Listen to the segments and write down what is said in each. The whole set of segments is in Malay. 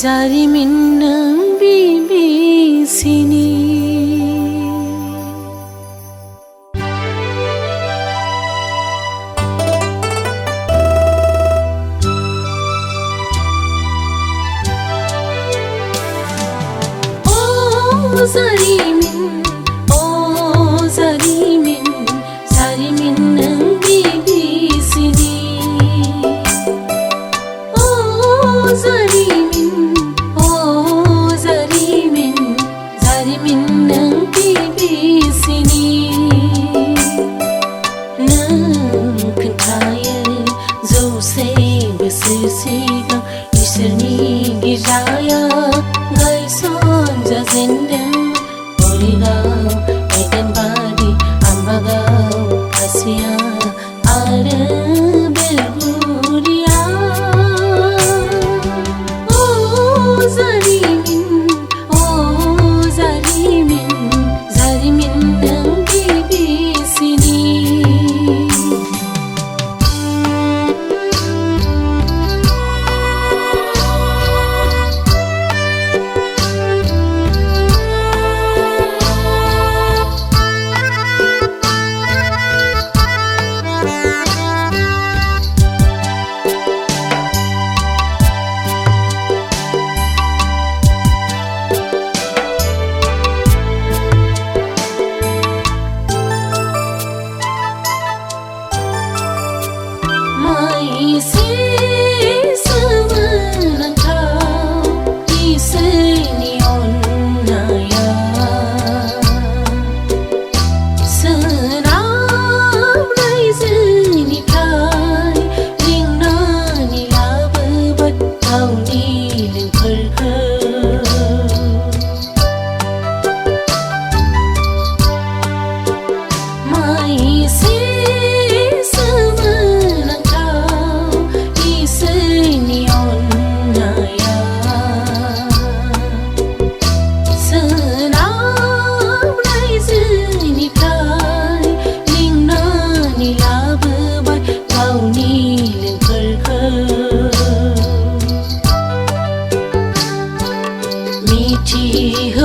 jarimin nwng sini. Jarimin, oh jarimin, jarimin nwng sini. Oh jarimin, jarimin nwng sini. Nang khantaya jose besisiga isarni giraya gaison jazendam. Edan badi ambagau asia ara belguria. Oh jarimin, jarimin nwng sini.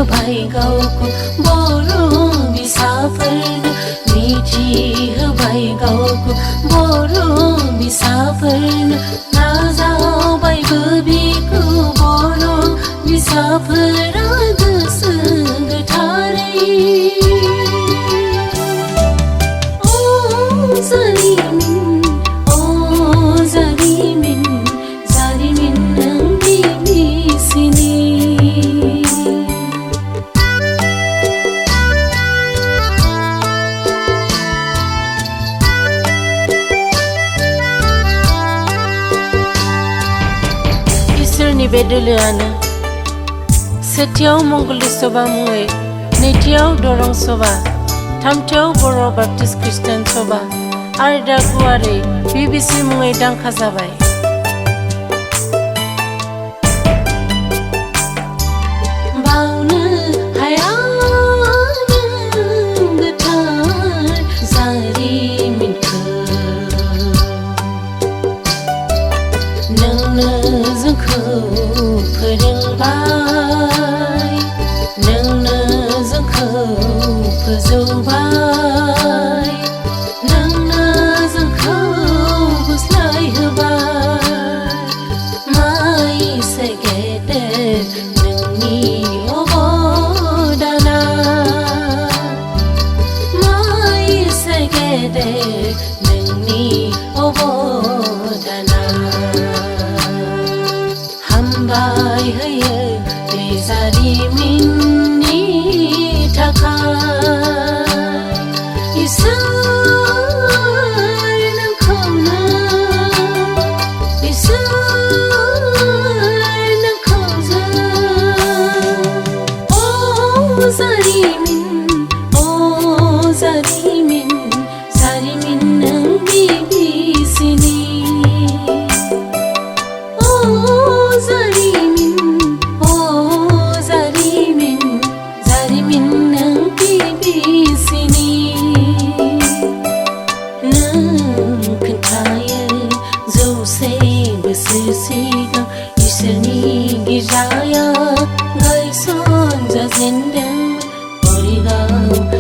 Bhai gauko boro bisafar miti bhai gauko boro bisafar na jao bai bubiko boro bisafar dasang thare. Oh jarimin, jarimin nwng sini. Beduluana setiau Mongol soba muai, netiau dorong soba, tamtiau Boro Baptist Christian soba, arda guare BBC muai dang kazabai. Bauna hayana getar jarimin जोंखौ फोरोंबाय नोंनो जोंखौ फोजौबाय नोंनो जोंखौ गुस्लायहोबाय माइसे गेदेर नोंनि अबदाना माइसे गेदेर नोंनि अबदाना. Hambai hoyo be jariminni थाखाय इसोर नोंखौनो जरिमिन, जरिमिन nwng now.